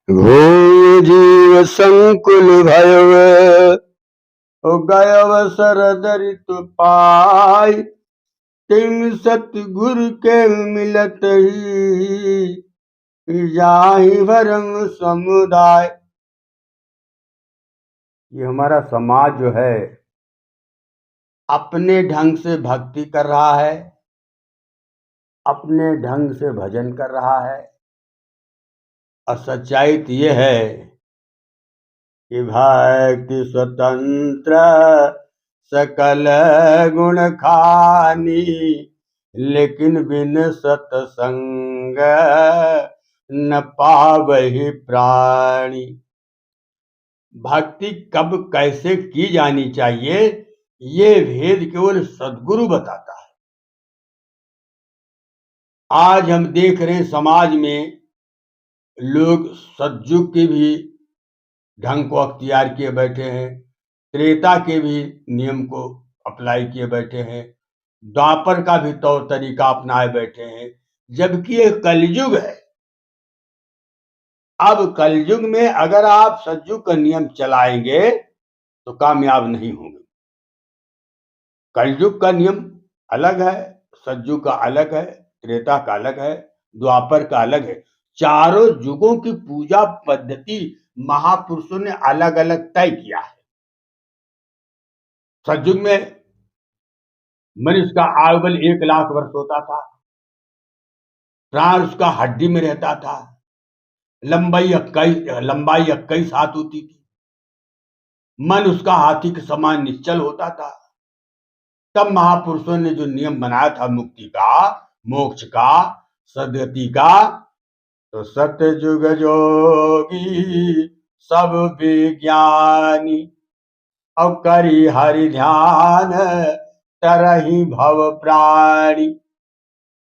भूय जीव संकुल भयव गयव सर दरित पाय तिम सतगुरु के मिलत ही जाहि भरम समुदाय। ये हमारा समाज जो है अपने ढंग से भक्ति कर रहा है, अपने ढंग से भजन कर रहा है, और सच्चाई तो ये है कि भक्ति स्वतंत्र सकल गुण खानी, लेकिन बिन सत्संग न पावहि प्राणी। भक्ति कब कैसे की जानी चाहिए ये भेद केवल सद्गुरु बताता है। आज हम देख रहे समाज में लोग सतयुग के भी ढंग को अख्तियार किए बैठे हैं, त्रेता के भी नियम को अप्लाई किए बैठे हैं, द्वापर का भी तौर तरीका अपनाए बैठे हैं, जबकि ये कलयुग है। अब कलयुग में अगर आप सतयुग का नियम चलाएंगे तो कामयाब नहीं होंगे। कलयुग का नियम अलग है, सतयुग का अलग है, त्रेता का अलग है, द्वापर का अलग है। चारों युगों की पूजा पद्धति महापुरुषों ने अलग अलग तय किया है। सतयुग में मनुष्य का आयु बल 1 लाख वर्ष होता था, प्राण उसका हड्डी में रहता था, लंबाई 21 हाथ होती थी, मन उसका हाथी के समान निश्चल होता था। तब महापुरुषों ने जो नियम बनाया था मुक्ति का, मोक्ष का, सद्गति का, तो सतयुग जोगी सब विज्ञानी अब करी हरि ध्यान तरहि भव प्राणी।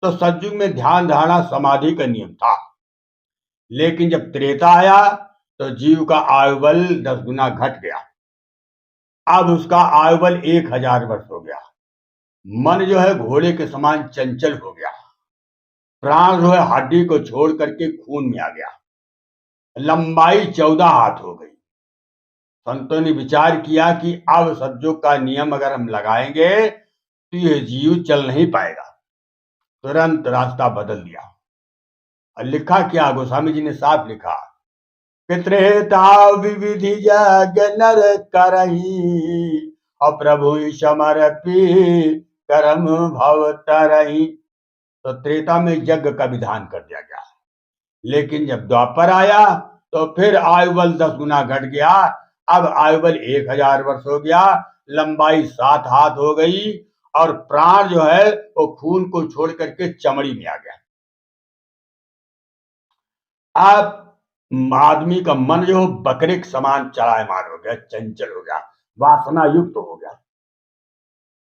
तो सतयुग में ध्यान धारणा समाधि का नियम था, लेकिन जब त्रेता आया तो जीव का आयु बल 10 गुना घट गया। अब उसका आयु बल 1000 वर्ष हो गया। मन जो है घोड़े के समान चंचल हो गया, प्राण जो है हड्डी को छोड़ करके खून में आ गया, लंबाई 14 हाथ हो गई। संतों ने विचार किया कि अब सतयुग का नियम अगर हम लगाएंगे तो यह जीव चल नहीं पाएगा। तुरंत रास्ता बदल दिया और लिखा क्या, गोस्वामी जी ने साफ लिखा, पितृता विविधि जग नर करही और प्रभु समर्पी कर्म भव तरही। तो त्रेता में यज्ञ का विधान कर दिया गया, लेकिन जब द्वापर आया तो फिर आयु बल 10 गुना घट गया। अब आयु बल 1000 वर्ष हो गया, लंबाई 7 हाथ हो गई, और प्राण जो है वो खून को छोड़ करके चमड़ी में आ गया। अब आदमी का मन जो बकरे के समान चलायमान हो गया, चंचल हो गया, वासना युक्त हो गया।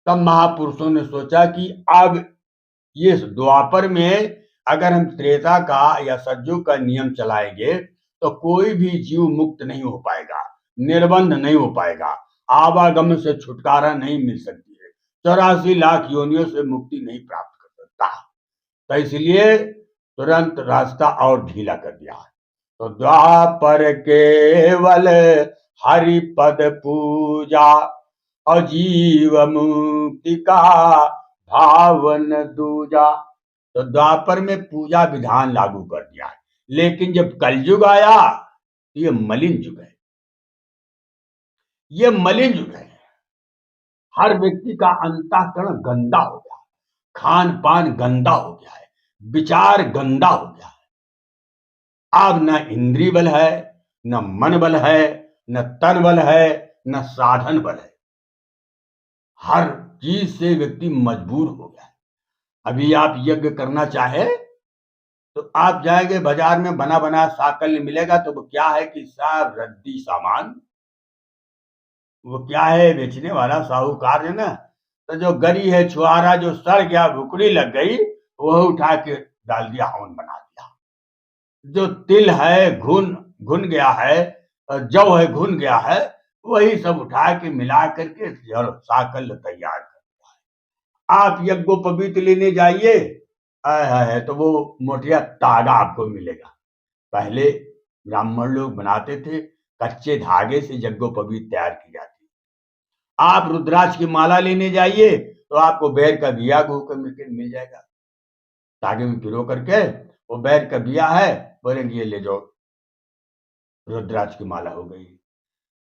तब महापुरुषों ने सोचा कि अब ये द्वापर में अगर हम त्रेता का या सतयुग का नियम चलाएंगे तो कोई भी जीव मुक्त नहीं हो पाएगा, निर्बंध नहीं हो पाएगा, आवागमन से छुटकारा नहीं मिल सकती है, 84 लाख योनियों से मुक्ति नहीं प्राप्त कर सकता। तो इसलिए तुरंत रास्ता और ढीला कर दिया। तो द्वापर केवल हरि पद पूजा और जीव मुक्ति का भावन दूजा। तो द्वापर में पूजा विधान लागू कर दिया है, लेकिन जब कलयुग आया तो ये मलिन युग है, ये मलिन युग है। हर व्यक्ति का अंतःकरण गंदा हो गया, खान पान गंदा हो गया है, विचार गंदा हो गया है। अब न इंद्रिय बल है, न मन बल है, न तन बल है, न साधन बल है। हर चीज से व्यक्ति मजबूर हो गया है। अभी आप यज्ञ करना चाहे तो आप जाएंगे बाजार में, बना बना साकल्य मिलेगा, तो वो क्या है कि सब रद्दी सामान, वो क्या है बेचने वाला साहूकार है ना, तो जो गरी है, छुआरा जो सड़ गया, भुकड़ी लग गई, वो उठा के डाल दिया, हवन बना दिया। जो तिल है घुन गया है, जौ है घुन गया है, वही सब उठा के मिला करके साकल्य तैयार कर दिया। आप यज्ञोपवीत लेने जाइए, है तो वो मोटिया तागा आपको मिलेगा। पहले ब्राह्मण लोग बनाते थे, कच्चे धागे से यज्ञोपवीत तैयार की जाती। आप रुद्राक्ष की माला लेने जाइए तो आपको बैर का बिया मिल जाएगा, धागे में पिरो करके, वो बैर का बिया है, बोलेंगे ये ले जाओ, रुद्राक्ष की माला हो गई।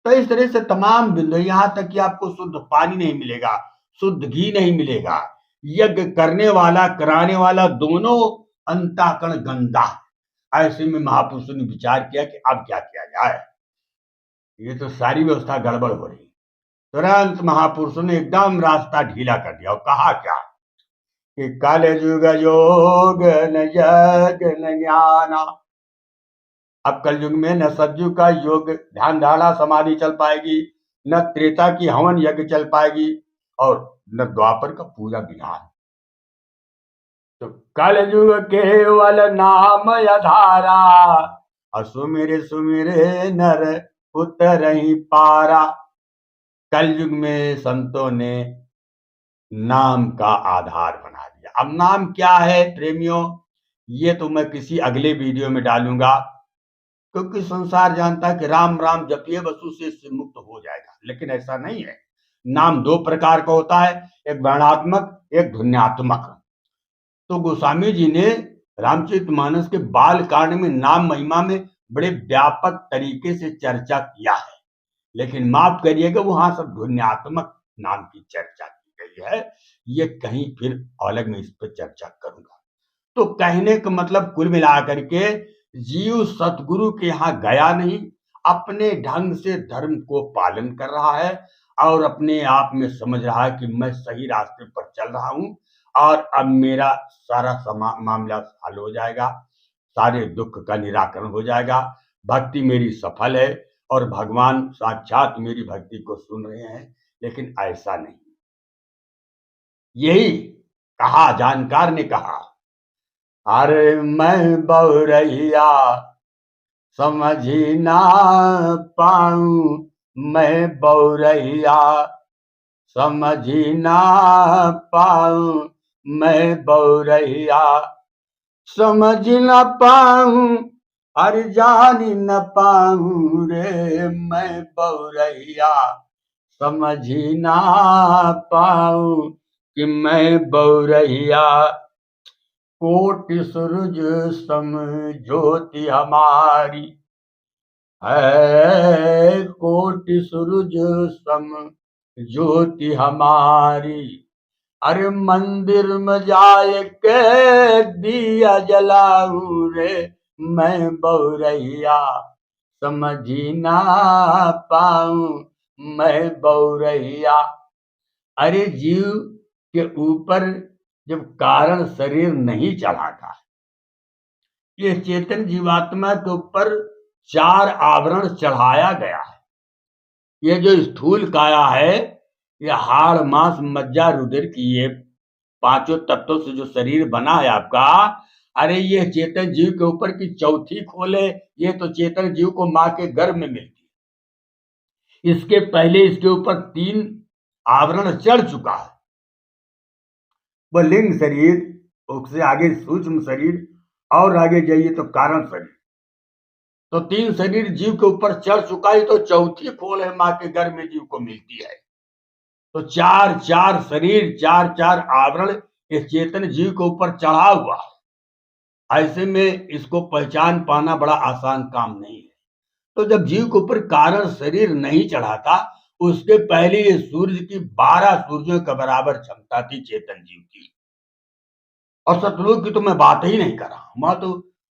तो इस तरह से तमाम बिंदु, यहां तक कि आपको शुद्ध पानी नहीं मिलेगा, शुद्ध घी नहीं मिलेगा, यज्ञ करने वाला कराने वाला दोनों अंतःकरण गंदा। ऐसे में महापुरुषों ने विचार किया कि अब क्या किया जाए, ये तो सारी व्यवस्था गड़बड़ हो रही। तुरंत महापुरुषों ने एकदम रास्ता ढीला कर दिया और कहा क्या कि कल युग योग न यज्ञ न ज्ञान। अब कल युग में न सतयुग का योग ध्यान धारणा समाधि चल पाएगी, न त्रेता की हवन यज्ञ चल पाएगी, और न द्वापर का पूजा विधान। तो कल युग केवल नाम आधारा, सुमिर सुमिरे नर उतरहि पारा। कल युग में संतों ने नाम का आधार बना दिया। अब नाम क्या है प्रेमियों, ये तो मैं किसी अगले वीडियो में डालूंगा, क्योंकि संसार जानता है कि राम राम जपिए बस उससे इससे मुक्त हो जाएगा, लेकिन ऐसा नहीं है। नाम दो प्रकार का होता है, एक वर्णात्मक, एक ध्वन्यात्मक। तो गोस्वामी जी ने रामचरितमानस के बाल कांड में नाम महिमा में बड़े व्यापक तरीके से चर्चा किया है, लेकिन माफ करिएगा वहां सब ध्वन्यात्मक नाम की चर्चा की गई है। ये कहीं फिर अलग में इस पर चर्चा करूंगा। तो कहने का मतलब कुल मिलाकर के जीव सतगुरु के यहाँ गया नहीं, अपने ढंग से धर्म को पालन कर रहा है और अपने आप में समझ रहा है कि मैं सही रास्ते पर चल रहा हूं और अब मेरा सारा मामला हल हो जाएगा, सारे दुख का निराकरण हो जाएगा, भक्ति मेरी सफल है और भगवान साक्षात मेरी भक्ति को सुन रहे हैं। लेकिन ऐसा नहीं, यही कहा जानकार ने कहा, अरे मैं बहुरैया समझी ना पाऊं, मैं बहुरैया समझी ना पाऊं, मैं बहुरैया समझ न पाऊं, हर जान न पाऊं रे, मैं बहुरैया समझी ना पाऊं कि मैं बहुरैया। कोटि सूरज सम ज्योति हमारी है, कोटि सूरज सम ज्योति हमारी। अरे मंदिर में जाए के दिया जलाऊं रे, मैं बहुरैया समझी ना पाऊं, मैं बहुरैया। अरे जीव के ऊपर जब कारण शरीर नहीं चढ़ाता, ये चेतन जीवात्मा के ऊपर चार आवरण चढ़ाया गया है। ये जो स्थूल काया है, ये हाड़ मांस मज्जा रुधिर की ये पांचों तत्वों से जो शरीर बना है आपका, अरे ये चेतन जीव के ऊपर की चौथी खोल है। ये तो चेतन जीव को मां के गर्भ में मिलती है, इसके पहले इसके ऊपर तीन आवरण चढ़ चुका है। वह लिंग शरीर, उससे आगे सूक्ष्म शरीर, और आगे जाइए तो कारण शरीर। तो तीन शरीर जीव के ऊपर चढ़ चुका है, तो चौथी खोल है मां के गर्भ में जीव को मिलती है। तो चार चार शरीर, चार चार आवरण इस चेतन जीव के ऊपर चढ़ा हुआ है। ऐसे में इसको पहचान पाना बड़ा आसान काम नहीं है। तो जब जीव के ऊपर कारण शरीर नहीं चढ़ाता, उसके पहले ये सूर्य की 12 सूर्यों के बराबर क्षमता थी चेतन जीव की। और सतलोक की तो मैं बात ही नहीं कर रहा, वहां तो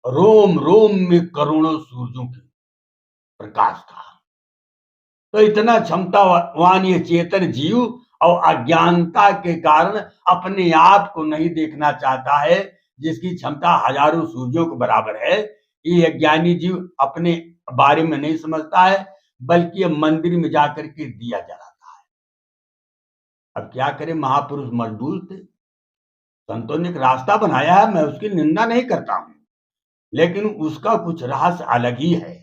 रोम रोम में करोड़ों सूर्यों की प्रकाश था। तो इतना क्षमतावान ये चेतन जीव और अज्ञानता के कारण अपने आप को नहीं देखना चाहता है, जिसकी क्षमता हजारों सूर्यों के बराबर है। ये अज्ञानी जीव अपने बारे में नहीं समझता है, बल्कि ये मंदिर में जाकर के दिया जलाता है। अब क्या करें, महापुरुष मजबूर थे, संतों ने एक रास्ता बनाया है, मैं उसकी निंदा नहीं करता हूं, लेकिन उसका कुछ रहस्य अलग ही है।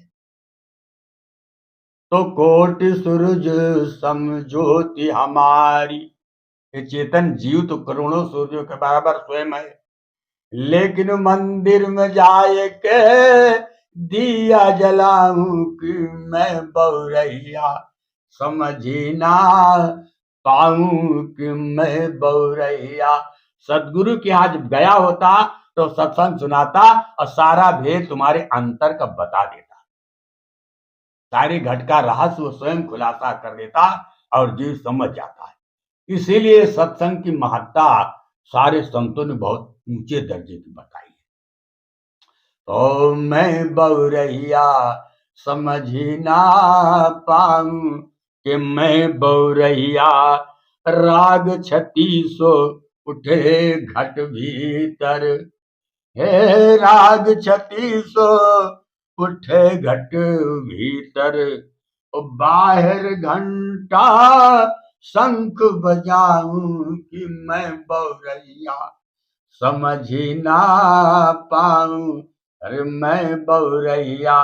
तो कोटि सूरज सम ज्योति हमारी, ये चेतन जीव तो करोड़ों सूर्यों के बराबर स्वयं है, लेकिन मंदिर में जाए के दिया जलाऊं कि मैं बहुरैया, समझी ना पाऊं कि मैं बहुरैया। सदगुरु के यहाँ जब गया होता तो सत्संग सुनाता और सारा भेद तुम्हारे अंतर का बता देता, सारे घट का रहस्य वो स्वयं खुलासा कर देता और जीव समझ जाता है। इसीलिए सत्संग की महत्ता सारे संतों ने बहुत ऊंचे दर्जे की बताई है। तो मैं बहुरैया समझी ना पाऊं कि मैं बहुरैया, राग छत्तीसो उठे घट भीतर, हे राग छत्तीसो उठे घट भीतर, बाहर घंटा शंख बजाऊं कि मैं बहुरैया, समझी ना पाऊं अरे मैं बहुरैया।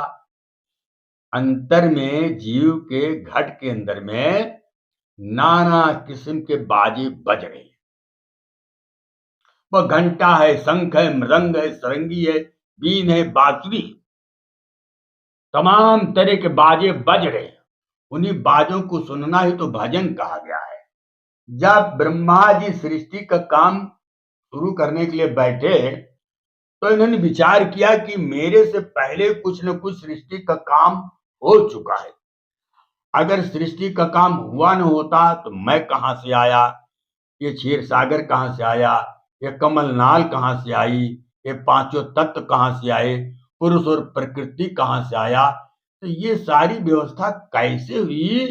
अंतर में जीव के घट के अंदर में नाना किस्म के बाजे बज रहे हैं। वह घंटा है, शंख है, मृदंग है, सरंगी है, बीन है, बांसुरी, तमाम तरह के बाजे बज रहे हैं। उन्हीं बाजों को सुनना ही तो भजन कहा गया है। जब ब्रह्मा जी सृष्टि का काम शुरू करने के लिए बैठे तो इन्होंने विचार किया कि मेरे से पहले कुछ न कुछ सृष्टि का काम हो चुका है। अगर सृष्टि का काम हुआ न होता तो मैं कहां से आया, ये क्षीर सागर कहां से आया, ये कमलनाल कहां से आई, ये पांचों तत्व कहां से आए, पुरुष और प्रकृति कहां से आया, तो ये सारी व्यवस्था कैसे हुई,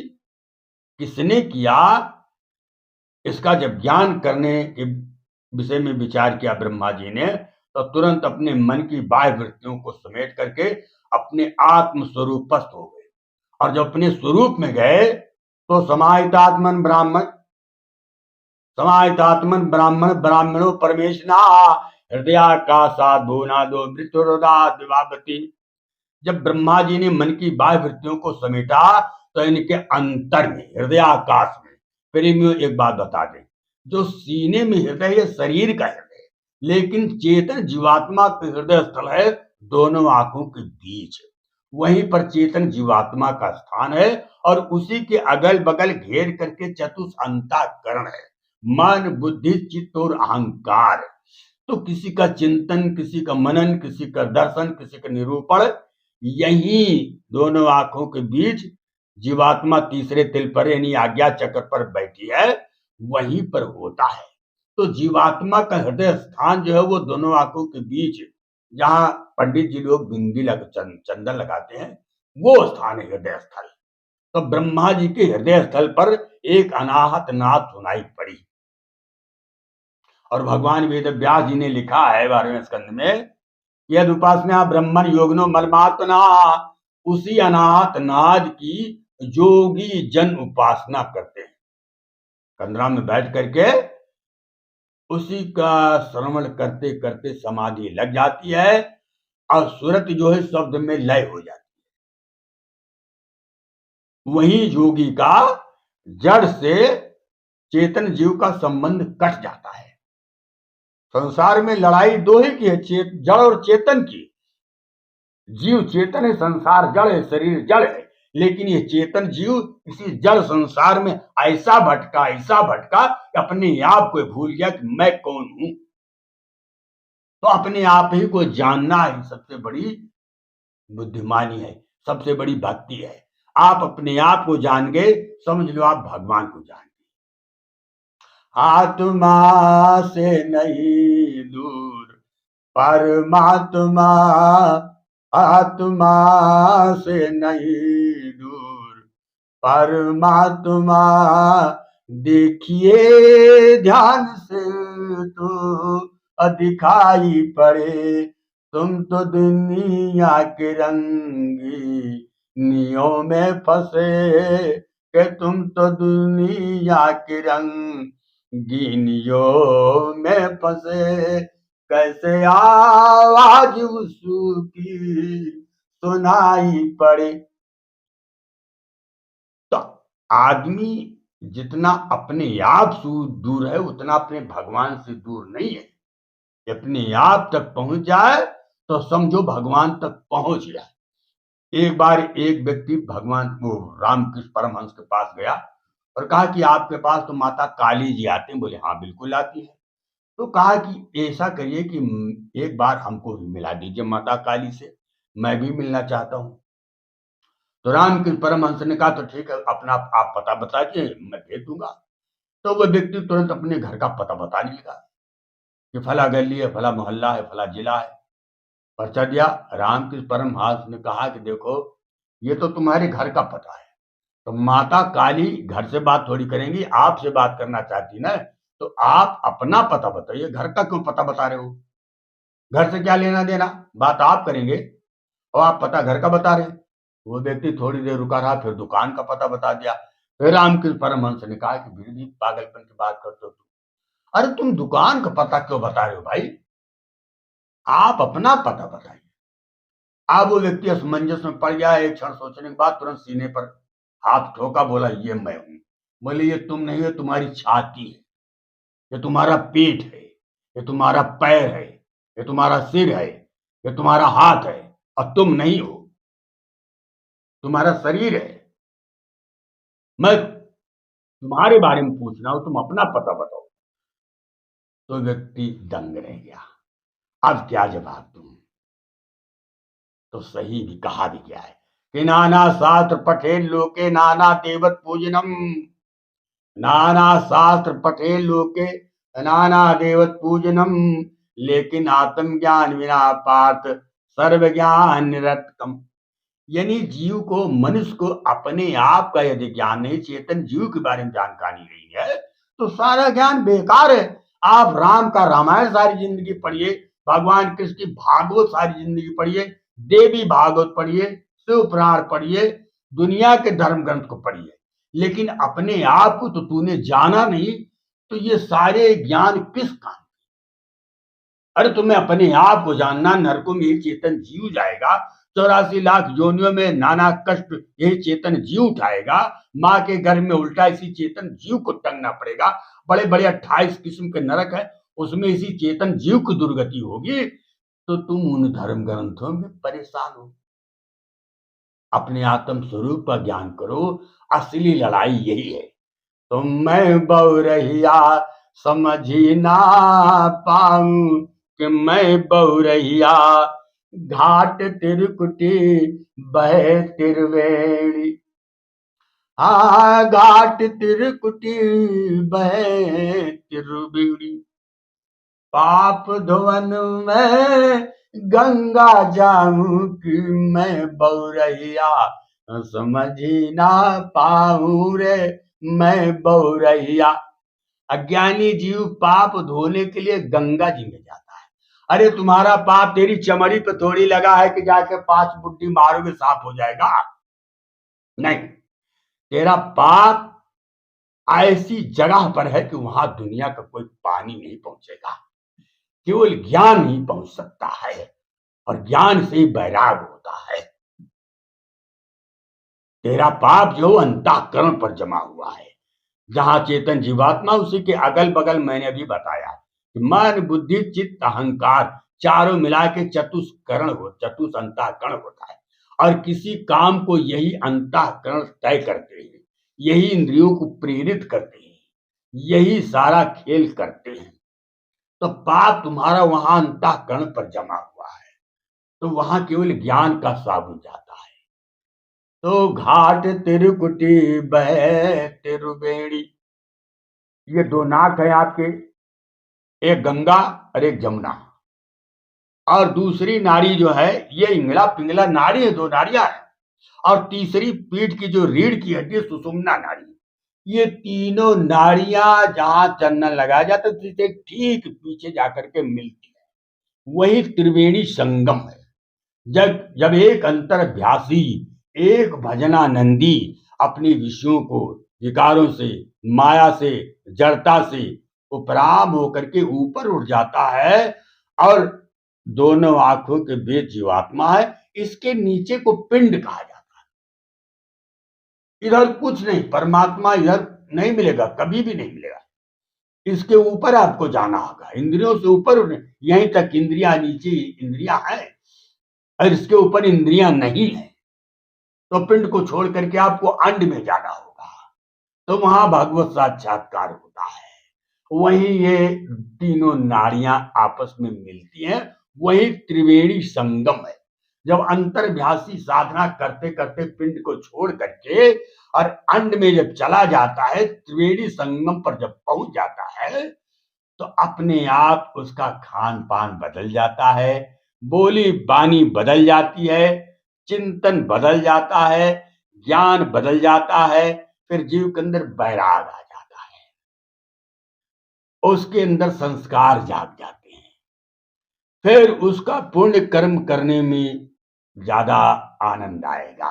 किसने किया, इसका जब ज्ञान करने के विषय में विचार किया ब्रह्मा जी ने तो तुरंत अपने मन की बाह्य वृत्तियों को समेट करके अपने आत्म स्वरूपस्थ हो गए। और जब अपने स्वरूप में गए तो समाहितात्मन ब्राह्मण, समाहितात्मन ब्राह्मण ब्राह्मणो परमेशना, हृदयाकाशात् भुवनादो मृत्युर्हृदात् विभावति। जब ब्रह्मा जी ने मन की बाह्य वृत्तियों को समेटा तो इनके अंतर में, हृदयाकाश में, प्रेमियों एक बात बता दें, जो सीने में हृदय है शरीर का हृदय, लेकिन चेतन जीवात्मा का हृदय स्थल है दोनों आंखों के बीच। वहीं पर चेतन जीवात्मा का स्थान है और उसी के अगल बगल घेर करके चतुष अंतःकरण है, मन बुद्धि चित्त और अहंकार। तो किसी का चिंतन, किसी का मनन, किसी का दर्शन, किसी का निरूपण यही दोनों आंखों के बीच जीवात्मा तीसरे तिल पर यानी आज्ञा चक्र पर बैठी है, वहीं पर होता है। तो जीवात्मा का हृदय स्थान जो है वो दोनों आंखों के बीच, जहां पंडित जी लोग बिंदी चंदन लगाते हैं, वो स्थान है हृदय स्थल। तो ब्रह्मा जी के हृदय स्थल पर एक अनाहत नाद सुनाई पड़ी और भगवान वेद व्यास जी ने लिखा है 12वें स्कंद में, यद उपासना ब्रह्मण योगिनो मर्मात्मना, उसी अनाहत नाद की जोगी जन उपासना करते हैं। कंदरा में बैठ करके उसी का श्रवण करते करते समाधि लग जाती है और सूरत जो है शब्द में लय हो जाती है। वही योगी का जड़ से चेतन जीव का संबंध कट जाता है। संसार में लड़ाई दो ही की है, जड़ और चेतन की। जीव चेतन है, संसार जड़ है, शरीर जड़ है, लेकिन ये चेतन जीव इसी जड़ संसार में ऐसा भटका कि अपने आप को भूल गया कि मैं कौन हूं। तो अपने आप ही को जानना ही सबसे बड़ी बुद्धिमानी है, सबसे बड़ी भक्ति है। आप अपने आप को जान गए, समझ लो आप भगवान को जान गए। आत्मा से नहीं दूर परमात्मा, आत्मा से नहीं दूर परमात्मा, देखिए ध्यान से तो दिखाई पड़े, तुम तो दुनिया के रंगी नियों में फंसे, कि तुम तो दुनिया के रंगीनियों में फंसे, कैसे आवाज उसकी सुनाई पड़े। तो आदमी जितना अपने आप से दूर है उतना अपने भगवान से दूर नहीं है। अपने आप तक पहुंच जाए तो समझो भगवान तक पहुंच गया। एक बार एक व्यक्ति भगवान वो रामकृष्ण परमहंस के पास गया और कहा कि आपके पास तो माता काली जी आते हैं। बोले हाँ बिल्कुल आती है। तो कहा कि ऐसा करिए कि एक बार हमको भी मिला दीजिए माता काली से, मैं भी मिलना चाहता हूँ। तो रामकृष्ण परमहंस ने कहा तो ठीक है, अपना आप पता बता दीजिए, मैं भेज दूंगा। तो वो व्यक्ति तुरंत अपने घर का पता बताने लगा कि फला गली है, फला मोहल्ला है, फला जिला है। पर्चा दिया। रामकृष्ण परमहंस ने कहा कि देखो, ये तो तुम्हारे घर का पता है, तो माता काली घर से बात थोड़ी करेंगी, आपसे बात करना चाहती ना, तो आप अपना पता बताइए, घर का क्यों पता बता रहे हो? घर से क्या लेना देना, बात आप करेंगे और आप पता घर का बता रहे हैं। वो व्यक्ति थोड़ी देर रुका रहा, फिर दुकान का पता बता दिया। फिर रामकृष्ण परमहंस ने कहा कि फिर भी पागलपन की बात करते हो तुम, अरे तुम दुकान का पता क्यों बता रहे हो भाई, आप अपना पता बताइए। अब वो व्यक्ति असमंजस में पड़ गया। एक क्षण सोचने के बाद तुरंत सीने पर हाथ ठोका, बोला ये मैं हूं। बोले ये तुम नहीं हो, तुम्हारी छाती है, ये तुम्हारा पेट है, ये तुम्हारा पैर है, ये तुम्हारा सिर है, ये तुम्हारा हाथ है, और तुम नहीं हो, तुम्हारा शरीर है। मैं तुम्हारे बारे में पूछ रहा हूं, तुम अपना पता बताओ। तो व्यक्ति दंग रह गया, अब क्या जवाब दूं। तो सही भी कहा भी गया है कि नाना शास्त्र पठे लोके नाना देवत पूजनम, नाना शास्त्र पठे लोके नाना देवत पूजनम, लेकिन आत्मज्ञान बिना पार्थ सर्व ज्ञान निरर्थकम। यानी जीव को, मनुष्य को अपने आप का यदि ज्ञान नहीं, चेतन जीव के बारे में जानकारी नहीं है, तो सारा ज्ञान बेकार है। आप राम का रामायण सारी जिंदगी पढ़िए, भगवान कृष्ण की भागवत सारी जिंदगी पढ़िए, देवी भागवत पढ़िए, शिव पुराण पढ़िए, दुनिया के धर्म ग्रंथ को पढ़िए, लेकिन अपने आप को तो तूने जाना नहीं, तो ये सारे ज्ञान किस काम? अरे तुम्हें अपने आप को जानना, नरकों में एक चेतन जीव जाएगा, 84 लाख योनियों में नाना कष्ट यही चेतन जीव उठाएगा, माँ के गर्भ में उल्टा इसी चेतन जीव को टंगना पड़ेगा, बड़े बड़े 28 किस्म के नरक है, उसमें इसी चेतन जीव की दुर्गति होगी, तो तुम उन धर्म ग्रंथों में परेशान हो। अपने आत्म स्वरूप का ज्ञान करो, असली लड़ाई यही है। तो मैं बहुरहिया समझी ना पाऊं कि मैं बहुरहिया, घाट तिरकुटी बहे तिरवेणी, घाट तिरकुटी बहे तिरवेणी, पाप धुवन में गंगा जाऊं कि मैं बहुरहिया समझी ना पाऊं रे, मैं बहुरहिया। अज्ञानी जीव पाप धोने के लिए गंगा जी में जाता है। अरे तुम्हारा पाप तेरी चमड़ी पे थोड़ी लगा है कि जाके 5 बुड्डी मारोगे साफ हो जाएगा, नहीं। तेरा पाप ऐसी जगह पर है कि वहां दुनिया का कोई पानी नहीं पहुंचेगा, केवल ज्ञान ही पहुंच सकता है, और ज्ञान से ही वैराग होता है। तेरा पाप जो अंतःकरण पर जमा हुआ है, जहां चेतन जीवात्मा, उसी के अगल बगल मैंने अभी बताया कि मन बुद्धि चित्त अहंकार चारों मिला के चतुष अंतःकरण होता है, और किसी काम को यही अंतःकरण तय करते हैं, यही इंद्रियों को प्रेरित करते हैं, यही सारा खेल करते हैं। तो पाप तुम्हारा वहां अंतःकरण पर जमा हुआ है, तो वहां केवल ज्ञान का साबुन जाता है। तो घाट तिरकुटी बहे तिरुबेड़ी, ये 2 नाक है आपके, एक गंगा और एक जमुना, और दूसरी नाड़ी जो है ये इंगला पिंगला नाड़ी है, 2 नाड़ियां है, और तीसरी पीठ की जो रीढ़ की हड्डी है सुषुम्ना नाड़ी। ये तीनों नाड़ियां जहां चंदन लगाया जाता है, तो ठीक पीछे जाकर के मिलती है, वही त्रिवेणी संगम है। जब जब एक अंतर्भ्यासी, एक भजनानंदी अपनी विषयों को, विकारों से, माया से, जड़ता से उपराम होकर के ऊपर उठ जाता है, और दोनों आंखों के बीच जीवात्मा है, इसके नीचे को पिंड कहा जाता है। इधर कुछ नहीं, परमात्मा इधर नहीं मिलेगा, कभी भी नहीं मिलेगा। इसके ऊपर आपको जाना होगा, इंद्रियों से ऊपर, यहीं तक इंद्रियां, नीचे इंद्रियां हैं, और इसके ऊपर इंद्रियां नहीं है। तो पिंड को छोड़ करके आपको अंड में जाना होगा, तो वहां भगवत साक्षात्कार होता है। वहीं ये तीनों नाड़ियां आपस में मिलती हैं, वही त्रिवेणी संगम है। जब अंतर्भ्यासी साधना करते करते पिंड को छोड़ करके और अंड में जब चला जाता है, त्रिवेणी संगम पर जब पहुंच जाता है, तो अपने आप उसका खान पान बदल जाता है, बोली बानी बदल जाती है, चिंतन बदल जाता है, ज्ञान बदल जाता है, फिर जीव के अंदर बैराग आ जाता है, उसके अंदर संस्कार जाग जाते हैं, फिर उसका पुण्य कर्म करने में ज्यादा आनंद आएगा।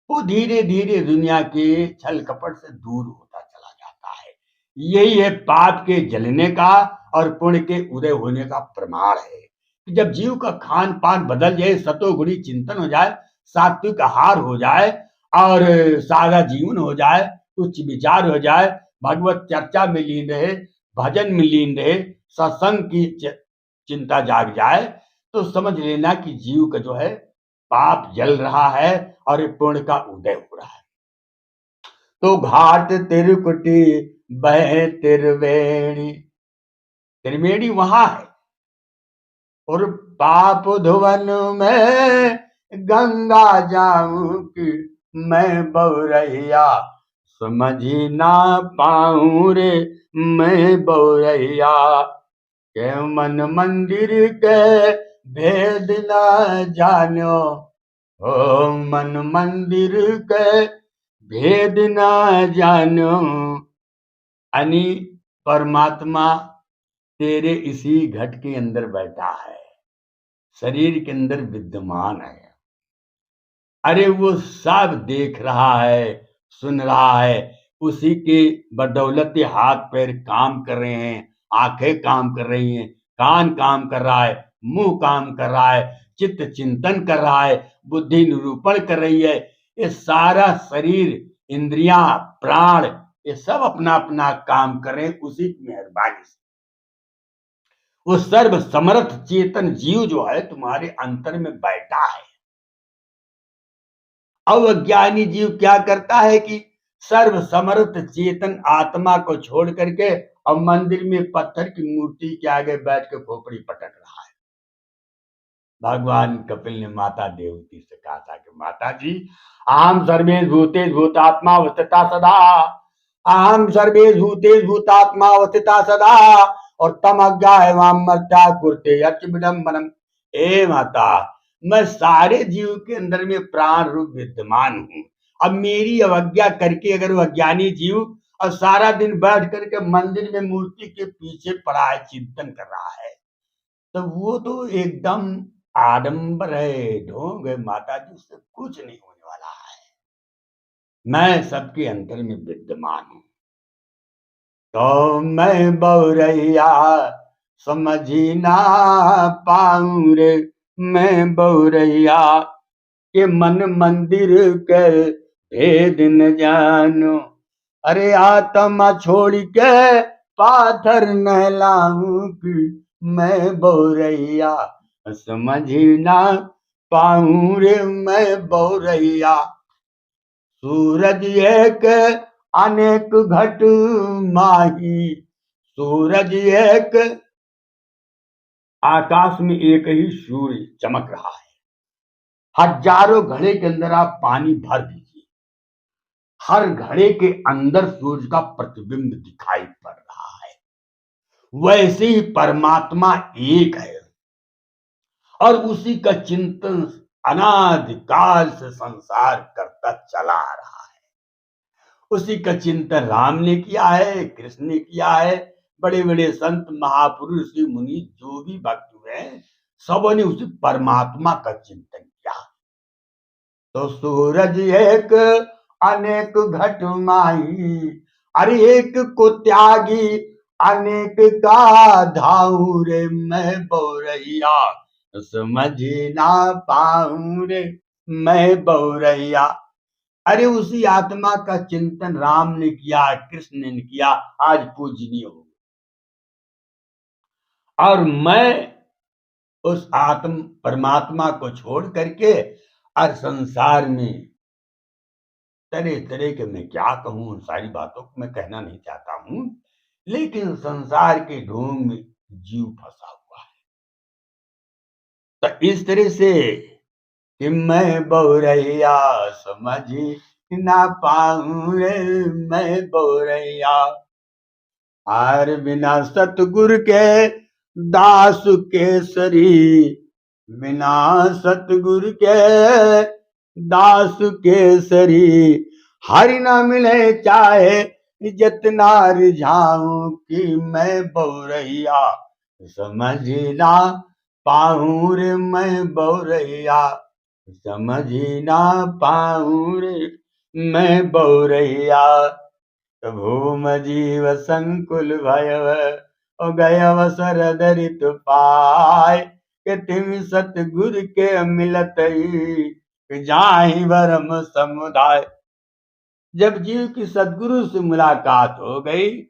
वो धीरे धीरे दुनिया के छल कपट से दूर होता चला जाता है। यही है पाप के जलने का और पुण्य के उदय होने का प्रमाण है कि जब जीव का खान पान बदल जाए, सतोगुणी चिंतन हो जाए, सात्विक आहार हो जाए और सादा जीवन हो जाए, उच्च विचार हो जाए, भगवत चर्चा में लीन रहे, भजन में लीन रहे, सत्संग की चिंता जाग जाए, तो समझ लेना कि जीव का जो है पाप जल रहा है और पुण्य का उदय हो रहा है। तो घाट तिरकुटी बहे त्रिवेणी, त्रिवेणी वहां है, और पाप धुवन में गंगा जाऊं कि मैं बौरैया, समझी ना पाऊं रे मैं बौरैया, के मन मंदिर के भेद न जानो, ओ मन मंदिर के भेद न जानो। यानी परमात्मा तेरे इसी घट के अंदर बैठा है, शरीर के अंदर विद्यमान है। अरे वो सब देख रहा है, सुन रहा है, उसी के बदौलत हाथ पैर काम कर रहे हैं, आंखें काम कर रही हैं, कान काम कर रहा है, मुंह काम कर रहा है, चित्त चिंतन कर रहा है, बुद्धि निरूपण कर रही है। ये सारा शरीर, इंद्रियां, प्राण, ये सब अपना अपना काम कर रहे हैं उसी की मेहरबानी से। वो सर्व समर्थ चेतन जीव जो है तुम्हारे अंतर में बैठा है। अवज्ञानी जीव क्या करता है कि सर्व समर्थ चेतन आत्मा को छोड़ करके अब मंदिर में पत्थर की मूर्ति के आगे बैठ के खोपड़ी पटक रहा है। भगवान कपिल ने माता देवती से कहा था कि माता जी, अहम सर्वेश भूतेश भूतात्मा अवस्थिता सदा, अहम सर्वेश भूतेश भूतात्मा अवस्थिता सदा, और तम अज्ञा एवं मर्त्या कुर्ते यच विडम्बनम। ए माता, मैं सारे जीव के अंदर में प्राण रूप विद्यमान हूं। अब मेरी अवज्ञा करके अगर वह अज्ञानी जीव और सारा दिन बैठ करके मंदिर में मूर्ति के पीछे पड़ा है, चिंतन कर रहा है, तो वो तो एकदम आडंबर है, ढोंग है माता जी, उससे कुछ नहीं होने वाला है। मैं सबके अंतर में विद्यमान हूं। तो मैं बौरैया समझी ना पाऊं रे मैं बौरैया, के मन मंदिर के भेद न जानो। अरे आत्मा छोड़ के पाथर नहलाऊं कि मैं बौरैया, समझी ना पाऊं रे मैं बौरैया। सूरज एक अनेक घट माही, सूरज एक, आकाश में एक ही सूर्य चमक रहा है, हजारों घड़े के अंदर आप पानी भर दीजिए, हर घड़े के अंदर सूर्य का प्रतिबिंब दिखाई पड़ रहा है। वैसे ही परमात्मा एक है और उसी का चिंतन अनादिकाल से संसार करता चला आ रहा है। उसी का चिंतन राम ने किया है, कृष्ण ने किया है, बड़े बड़े संत महापुरुष ऋषि मुनि जो भी भक्त हुए सबों ने उसी परमात्मा का चिंतन किया। तो सूरज एक अनेक घट माही, अरे एक को त्यागी अनेक का धाऊ रे मैं बौरैया, समझ ना पाऊं रे मैं बौरैया। अरे उसी आत्मा का चिंतन राम ने किया, कृष्ण ने किया, आज पूजनीय हो। और मैं उस आत्म परमात्मा को छोड़ करके और संसार में तरह तरह के मैं क्या कहूं, उन सारी बातों को मैं कहना नहीं चाहता हूं, लेकिन संसार के ढोंग में जीव फंसा हुआ है। तो इस तरह से कि मैं बौरैया समझ ना पाऊं रे, मैं बौरैया। आर बिना सतगुरु के दास केसरी, बिना सतगुरु के दास केसरी, हरि न मिले चाहे जितना रिझाऊं, कि मैं बौरैया समझ ना पाऊं रे, मैं बौरैया समझ ना पाऊं रे, मैं बौरैया। भूम जीव संकुल भयव, ओ गयव सर दरित पाय, के तिम सतगुरु के मिलत ही, जाहि भरम समुदाय। जब जीव की सदगुरु से मुलाकात हो गई,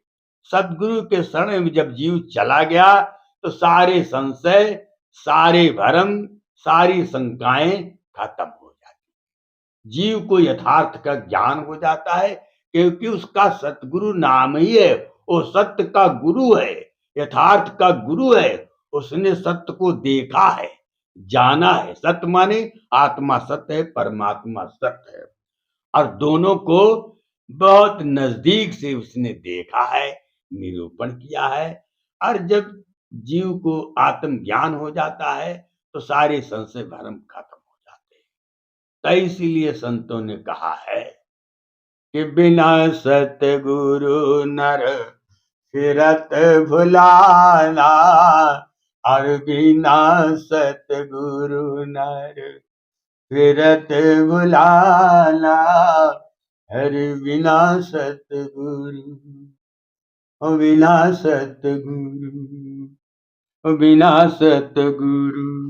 सदगुरु के शरण में जब जीव चला गया, तो सारे संशय, सारे भरम, सारी शंकाएं खत्म हो जाती। जीव को यथार्थ का ज्ञान हो जाता है, क्योंकि उसका सतगुरु नाम ही है, वो सत्य का गुरु है, यथार्थ का गुरु है। उसने सत्य को देखा है, जाना है। सत्य माने आत्मा सत्य है, परमात्मा सत्य है, और दोनों को बहुत नजदीक से उसने देखा है, निरूपण किया है। और जब जीव को आत्म ज्ञान हो जाता है, तो सारे संशय भ्रम खत्म हो जाते हैं। तो इसीलिए संतों ने कहा है कि बिना सतगुरु नर फिरत भुलाना, और बिना सतगुरु नर फिरत भुलाना, हर बिना सतगुरु, बिना सतगुरु, बिना सतगुरु।